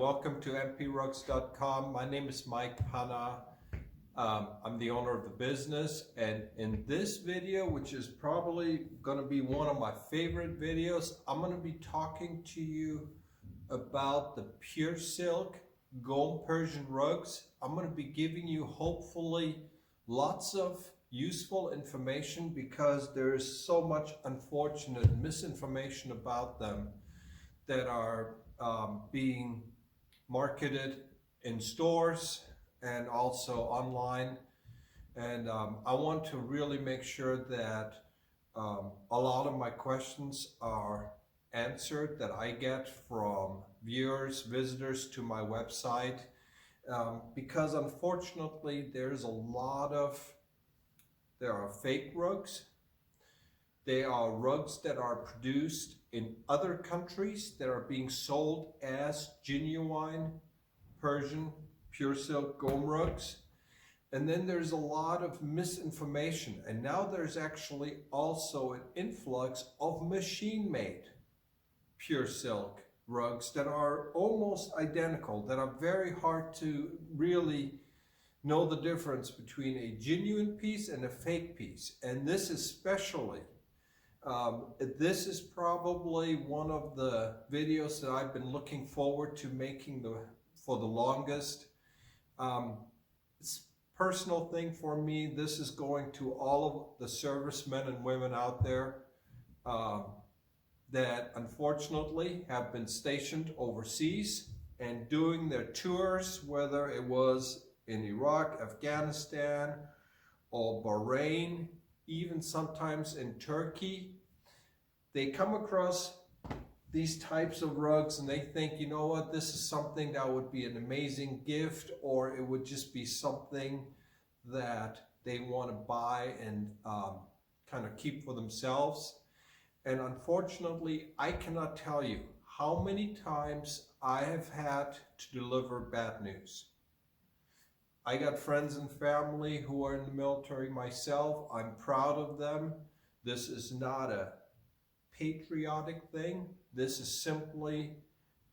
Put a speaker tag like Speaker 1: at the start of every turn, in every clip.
Speaker 1: Welcome to mprugs.com. My name is Mike Pana. I'm the owner of the business, and in this video, which is probably going to be one of my favorite videos, I'm going to be talking to you about the pure silk Golem Persian rugs. I'm going to be giving you hopefully lots of useful information because there's so much unfortunate misinformation about them that are being marketed in stores and also online, and I want to really make sure that a lot of my questions are answered that I get from viewers, visitors to my website, because unfortunately there are fake rugs. They are rugs that are produced in other countries that are being sold as genuine Persian pure silk Golem rugs. And then there's a lot of misinformation. And now there's actually also an influx of machine-made pure silk rugs that are almost identical, that are very hard to really know the difference between a genuine piece and a fake piece. And this especially, this is probably one of the videos that I've been looking forward to making for the longest. It's a personal thing for me. This is going to all of the servicemen and women out there that unfortunately have been stationed overseas and doing their tours, whether it was in Iraq, Afghanistan, or Bahrain, even sometimes in Turkey. They come across these types of rugs and they think, you know what, this is something that would be an amazing gift, or it would just be something that they want to buy and kind of keep for themselves. And unfortunately, I cannot tell you how many times I have had to deliver bad news. I got friends and family who are in the military myself. I'm proud of them. This is not a patriotic thing. This is simply,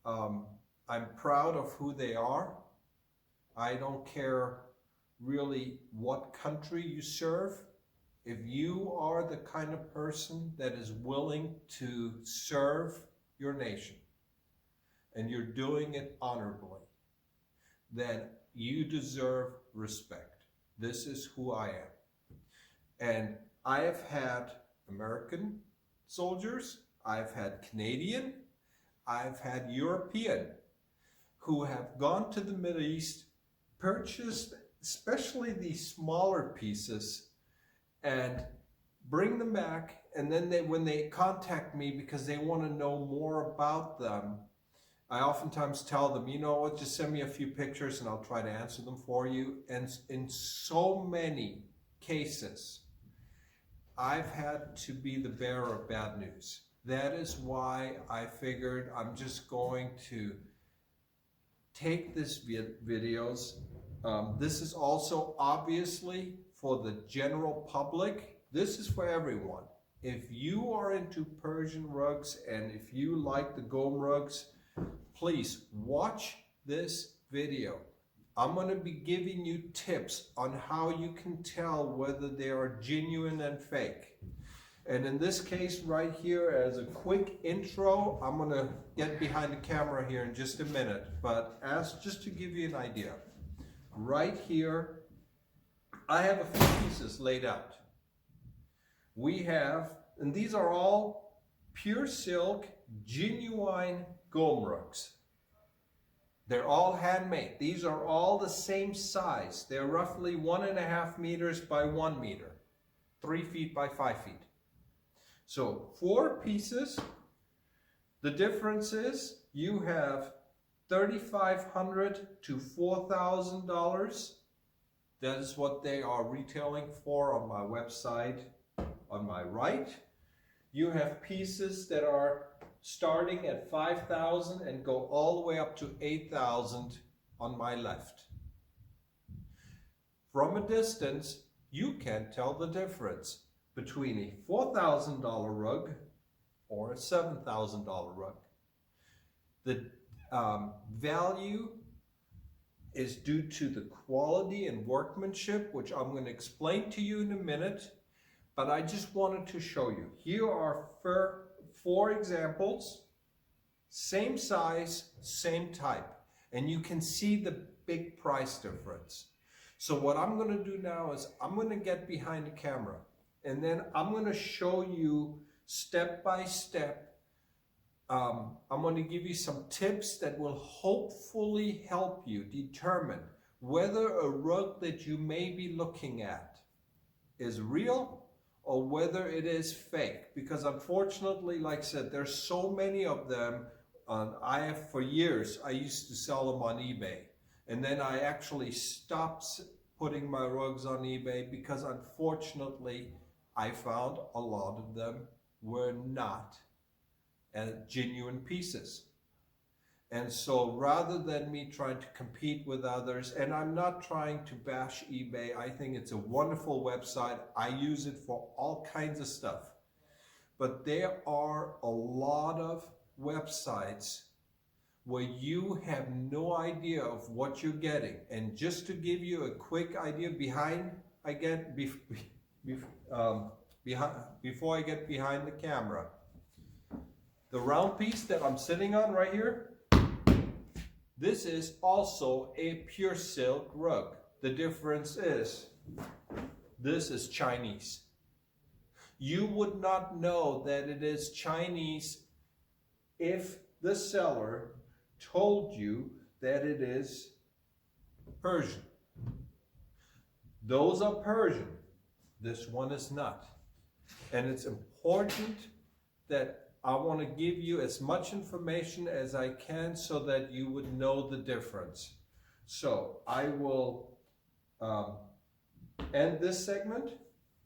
Speaker 1: I'm proud of who they are. I don't care really what country you serve. If you are the kind of person that is willing to serve your nation and you're doing it honorably, then you deserve respect. This is who I am. And I have had American soldiers, I've had Canadian, I've had European who have gone to the Middle East, purchased especially these smaller pieces, and bring them back, and then when they contact me because they want to know more about them, I oftentimes tell them, you know what, just send me a few pictures and I'll try to answer them for you. And in so many cases, I've had to be the bearer of bad news. That is why I figured I'm just going to take this videos. This is also obviously for the general public. This is for everyone. If you are into Persian rugs and if you like the Golem rugs, please watch this video. I'm going to be giving you tips on how you can tell whether they are genuine and fake. And in this case right here, as a quick intro, I'm going to get behind the camera here in just a minute, but just to give you an idea, right here, I have a few pieces laid out. We have, and these are all pure silk, genuine Golem rugs. They're all handmade. These are all the same size. They're roughly 1.5 meters by 1 meter, 3 feet by 5 feet. So 4 pieces. The difference is you have $3,500 to $4,000. That is what they are retailing for on my website on my right. You have pieces that are starting at $5,000 and go all the way up to $8,000 on my left. From a distance, you can't tell the difference between a $4,000 rug or a $7,000 rug. value is due to the quality and workmanship, which I'm going to explain to you in a minute, but I just wanted to show you. Here are four examples, same size, same type, and you can see the big price difference. So what I'm going to do now is I'm going to get behind the camera, and then I'm going to show you step by step. I'm going to give you some tips that will hopefully help you determine whether a rug that you may be looking at is real or whether it is fake. Because unfortunately, like I said, there's so many of them. For years, I used to sell them on eBay. And then I actually stopped putting my rugs on eBay because unfortunately, I found a lot of them were not genuine pieces. And so rather than me trying to compete with others, and I'm not trying to bash eBay, I think it's a wonderful website. I use it for all kinds of stuff. But there are a lot of websites where you have no idea of what you're getting. And just to give you a quick idea before I get behind the camera, the round piece that I'm sitting on right here, this is also a pure silk rug. The difference is this is Chinese. You would not know that it is Chinese if the seller told you that it is Persian. Those are Persian. This one is not. And it's important that I want to give you as much information as I can so that you would know the difference. So I will end this segment.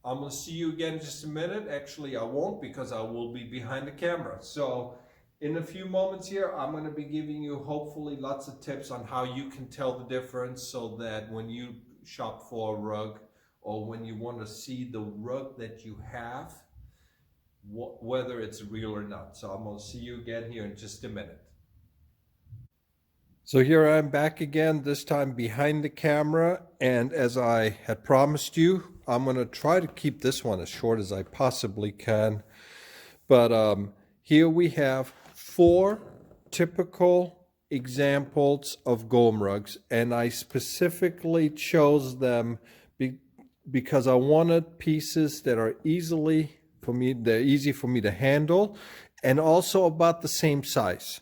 Speaker 1: I'm going to see you again in just a minute. Actually, I won't, because I will be behind the camera. So in a few moments here, I'm going to be giving you hopefully lots of tips on how you can tell the difference, so that when you shop for a rug or when you want to see the rug that you have, whether it's real or not. So I'm going to see you again here in just a minute. So here I'm back again, this time behind the camera, and as I had promised you, I'm going to try to keep this one as short as I possibly can. But here we have 4 typical examples of Golem rugs, and I specifically chose them because I wanted pieces that are easy for me to handle, and also about the same size.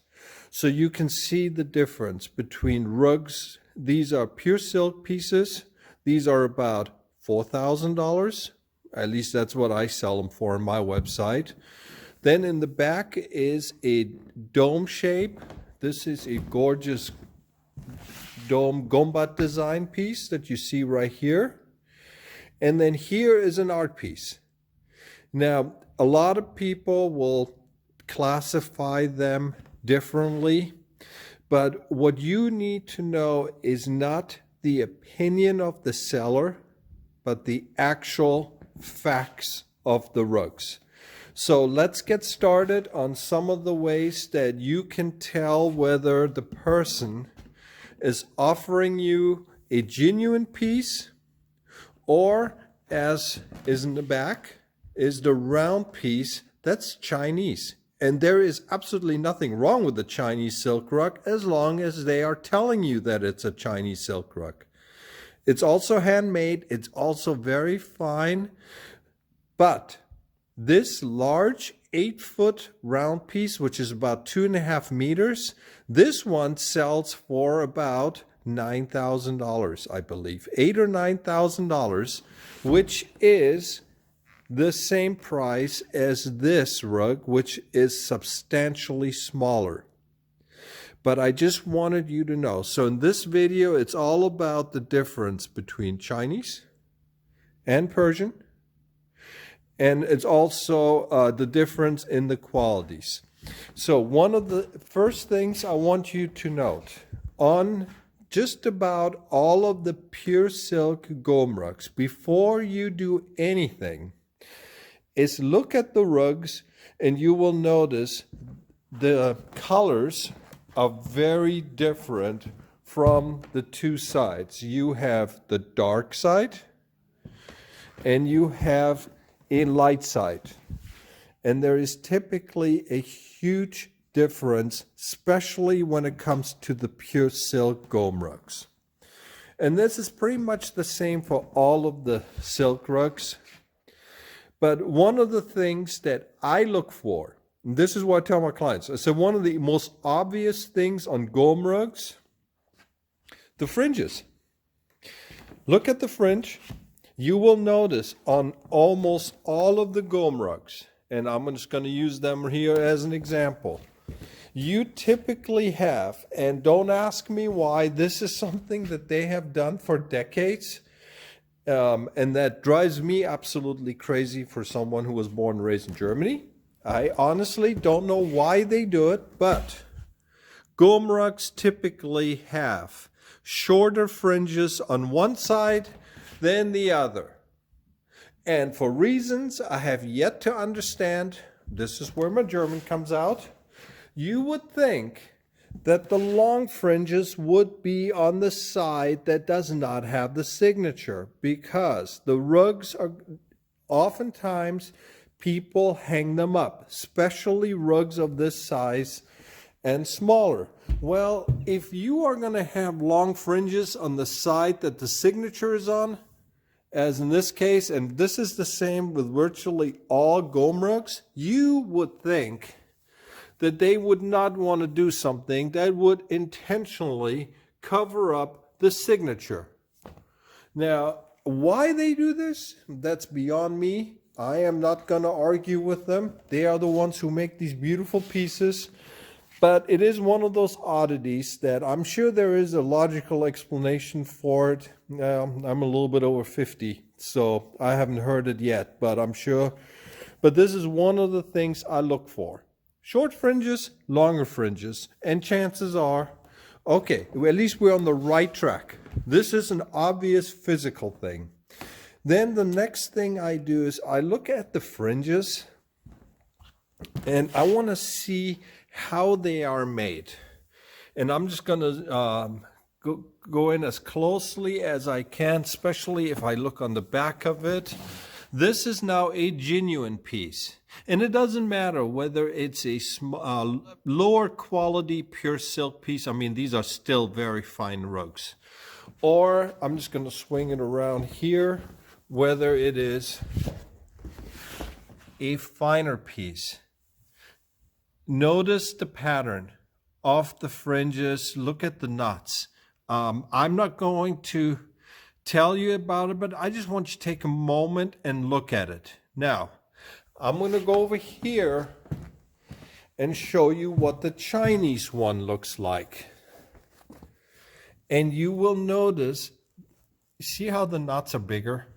Speaker 1: So you can see the difference between rugs. These are pure silk pieces. These are about $4,000. At least that's what I sell them for on my website. Then in the back is a dome shape. This is a gorgeous dome gombat design piece that you see right here. And then here is an art piece. Now, a lot of people will classify them differently, but what you need to know is not the opinion of the seller, but the actual facts of the rugs. So let's get started on some of the ways that you can tell whether the person is offering you a genuine piece, or, as is in the back, is the round piece that's Chinese. And there is absolutely nothing wrong with the Chinese silk rug as long as they are telling you that it's a Chinese silk rug. It's also handmade. It's also very fine. But this large 8-foot round piece, which is about 2.5 meters, this one sells for about $9,000, I believe. $8,000 or $9,000, which is the same price as this rug, which is substantially smaller. But I just wanted you to know. So in this video, it's all about the difference between Chinese and Persian. And it's also the difference in the qualities. So one of the first things I want you to note, on just about all of the pure silk Golem rugs, before you do anything, is look at the rugs, and you will notice the colors are very different from the two sides. You have the dark side and you have a light side. And there is typically a huge difference, especially when it comes to the pure silk Golem rugs. And this is pretty much the same for all of the silk rugs. But one of the things that I look for, and this is what I tell my clients, I said one of the most obvious things on Golem rugs, the fringes. Look at the fringe. You will notice on almost all of the Golem rugs, and I'm just going to use them here as an example. You typically have, and don't ask me why, this is something that they have done for decades, and that drives me absolutely crazy for someone who was born and raised in Germany. I honestly don't know why they do it, but Golem rugs typically have shorter fringes on one side than the other. And for reasons I have yet to understand, this is where my German comes out, you would think that the long fringes would be on the side that does not have the signature, because the rugs are oftentimes people hang them up, especially rugs of this size and smaller. Well, if you are going to have long fringes on the side that the signature is on, as in this case, and this is the same with virtually all Golem rugs, you would think that they would not want to do something that would intentionally cover up the signature. Now, why they do this, that's beyond me. I am not going to argue with them. They are the ones who make these beautiful pieces. But it is one of those oddities that I'm sure there is a logical explanation for it. I'm a little bit over 50, so I haven't heard it yet, but I'm sure. But this is one of the things I look for. Short fringes, longer fringes, and chances are, okay, at least we're on the right track. This is an obvious physical thing. Then the next thing I do is I look at the fringes, and I want to see how they are made. And I'm just going to go in as closely as I can, especially if I look on the back of it. This is now a genuine piece. And it doesn't matter whether it's a lower quality pure silk piece. I mean, these are still very fine rugs. Or I'm just going to swing it around here, whether it is a finer piece. Notice the pattern of the fringes. Look at the knots. I'm not going to tell you about it, but I just want you to take a moment and look at it. Now, I'm going to go over here and show you what the Chinese one looks like. And you will notice, see how the knots are bigger?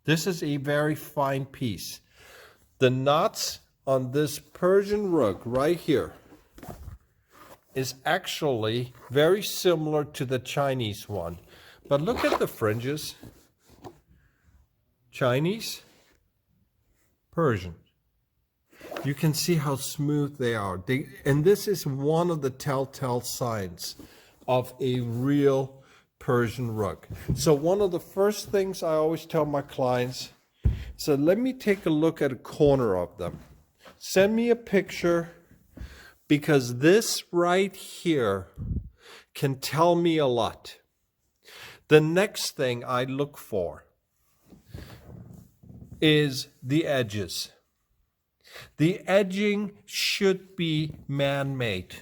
Speaker 1: This is a very fine piece. The knots on this Persian rug right here is actually very similar to the Chinese one. But look at the fringes. Chinese, Persian. You can see how smooth they are. And this is one of the telltale signs of a real Persian rug. So one of the first things I always tell my clients, so let me take a look at a corner of them. Send me a picture, because this right here can tell me a lot. The next thing I look for is the edges. The edging should be man-made.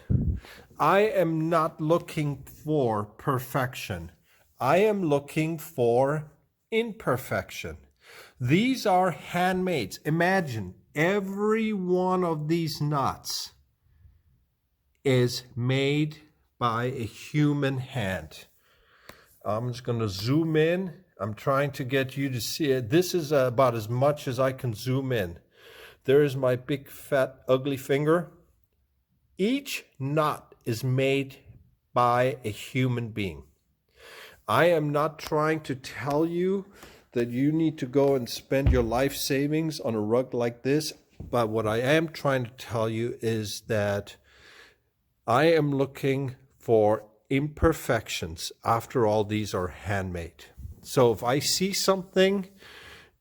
Speaker 1: I am not looking for perfection. I am looking for imperfection. These are handmade. Imagine every one of these knots is made by a human hand. I'm just going to zoom in. I'm trying to get you to see it. This is about as much as I can zoom in. There is my big, fat, ugly finger. Each knot is made by a human being. I am not trying to tell you that you need to go and spend your life savings on a rug like this, but what I am trying to tell you is that I am looking for imperfections. After all, these are handmade. So if I see something,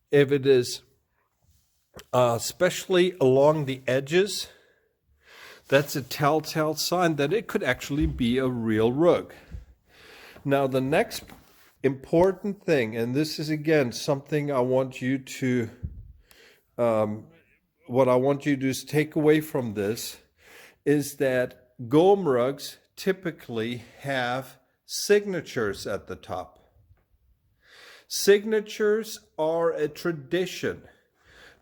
Speaker 1: if it is especially along the edges, that's a telltale sign that it could actually be a real rug. Now the next important thing, and this is again something I want you to, what I want you to take away from this, is that Golem rugs typically have signatures at the top. Signatures are a tradition,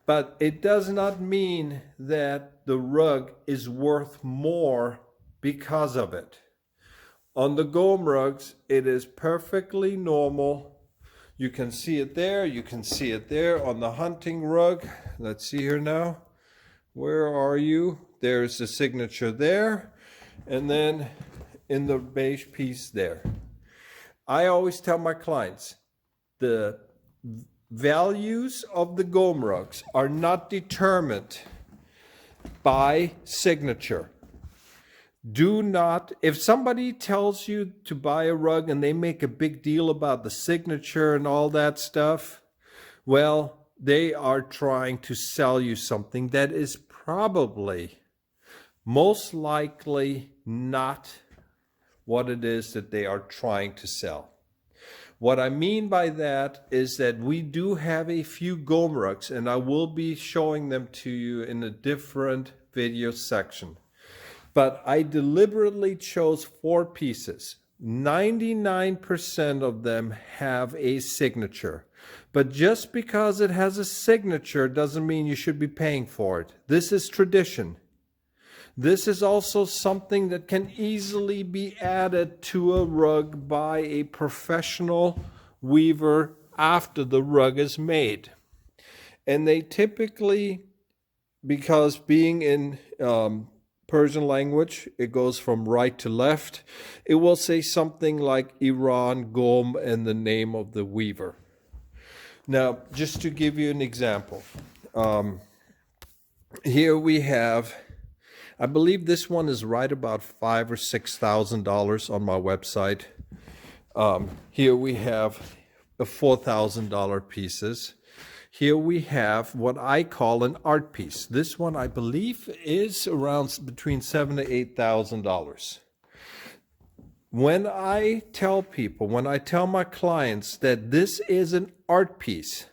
Speaker 1: but it does not mean that the rug is worth more because of it. On the Golem rugs, it is perfectly normal. You can see it there, you can see it there. On the hunting rug, let's see here now. Where are you? There's the signature there, and then in the beige piece there. I always tell my clients, the values of the Golem rugs are not determined by signature. Do not, if somebody tells you to buy a rug and they make a big deal about the signature and all that stuff, well, they are trying to sell you something that is probably, most likely not what it is that they are trying to sell. What I mean by that is that we do have a few Golem rugs, and I will be showing them to you in a different video section. But I deliberately chose 4 pieces. 99% of them have a signature. But just because it has a signature doesn't mean you should be paying for it. This is tradition. This is also something that can easily be added to a rug by a professional weaver after the rug is made. And they typically, because being in Persian language, it goes from right to left, it will say something like Iran, Golem, and the name of the weaver. Now, just to give you an example, here we have, I believe this one is right about $5,000 or $6,000 on my website. Here we have $4,000 pieces. Here we have what I call an art piece. This one, I believe, is around between $7,000 to $8,000. When I tell people, when I tell my clients that this is an art piece,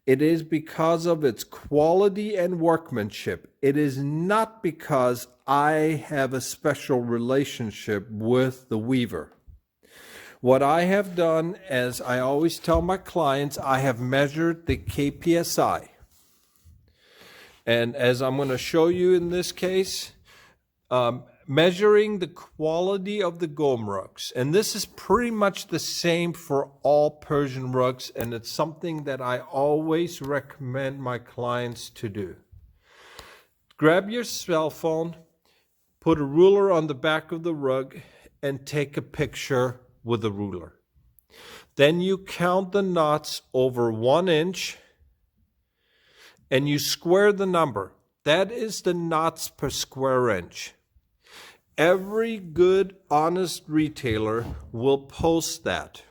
Speaker 1: it is because of its quality and workmanship. It is not because I have a special relationship with the weaver. What I have done, as I always tell my clients, I have measured the kpsi. And as I'm going to show you in this case, measuring the quality of the Golem rugs. And this is pretty much the same for all Persian rugs, and it's something that I always recommend my clients to do. Grab your cell phone, put a ruler on the back of the rug, and take a picture with a ruler. Then you count the knots over 1 inch, and you square the number. That is the knots per square inch. Every good, honest retailer will post that.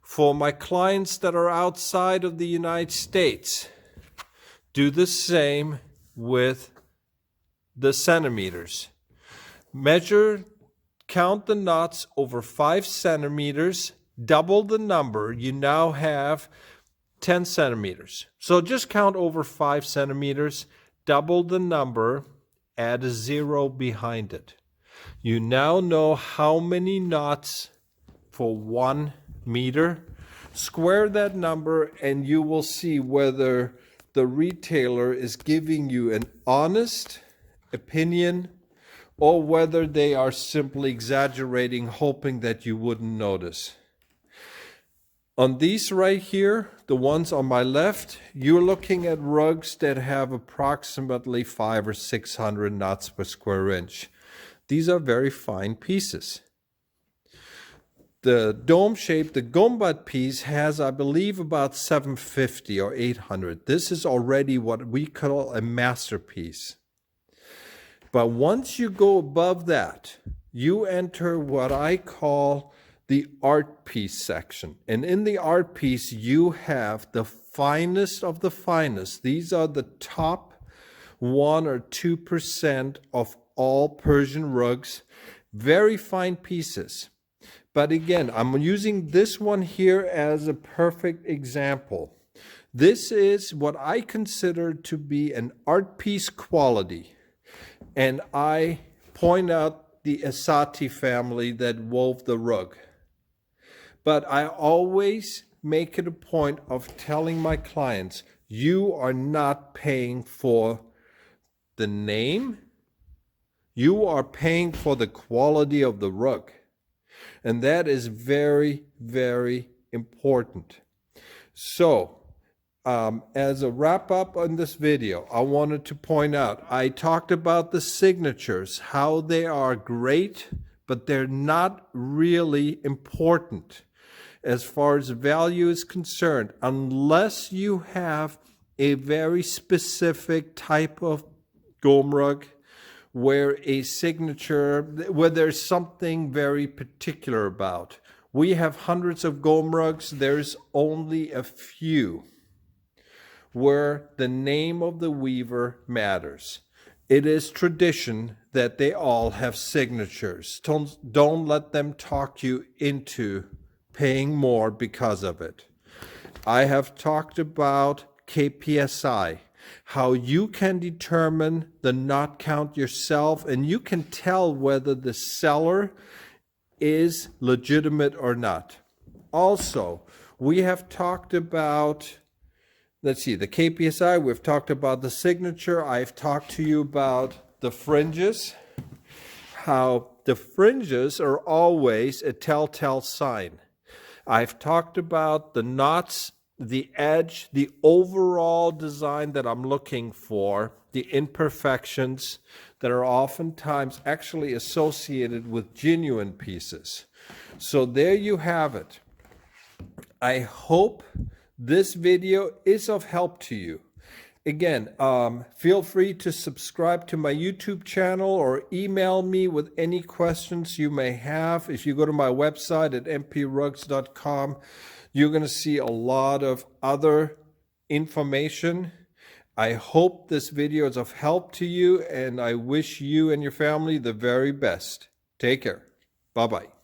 Speaker 1: For my clients that are outside of the United States, do the same with the centimeters. Measure, count the knots over 5 centimeters, double the number, you now have 10 centimeters. So just count over 5 centimeters, double the number, add a 0 behind it. You now know how many knots for 1 meter. Square that number and you will see whether the retailer is giving you an honest opinion or whether they are simply exaggerating, hoping that you wouldn't notice. On these right here, the ones on my left, you're looking at rugs that have approximately 500 or 600 knots per square inch. These are very fine pieces. The dome shape, the gombat piece has, I believe, about 750 or 800. This is already what we call a masterpiece. But once you go above that, you enter what I call the art piece section. And in the art piece, you have the finest of the finest. These are the top 1 or 2% of all Persian rugs. Very fine pieces. But again, I'm using this one here as a perfect example. This is what I consider to be an art piece quality. And I point out the Asati family that wove the rug. But I always make it a point of telling my clients, you are not paying for the name, you are paying for the quality of the rug. And that is very, very important. So, as a wrap up on this video, I wanted to point out, I talked about the signatures, how they are great, but they're not really important as far as value is concerned, unless you have a very specific type of Golem rug where a signature, where there's something very particular about. We have hundreds of Golem rugs. There's only a few where the name of the weaver matters. It is tradition that they all have signatures. Don't let them talk you into paying more because of it. I have talked about kpsi, how you can determine the knot count yourself, and you can tell whether the seller is legitimate or not. Also, we have talked about, let's see, the kpsi, we've talked about the signature, I've talked to you about the fringes, how the fringes are always a telltale sign. I've talked about the knots, the edge, the overall design that I'm looking for, the imperfections that are oftentimes actually associated with genuine pieces. So there you have it. I hope this video is of help to you. Again, feel free to subscribe to my YouTube channel or email me with any questions you may have. If you go to my website at mprugs.com, you're going to see a lot of other information. I hope this video is of help to you, and I wish you and your family the very best. Take care. Bye-bye.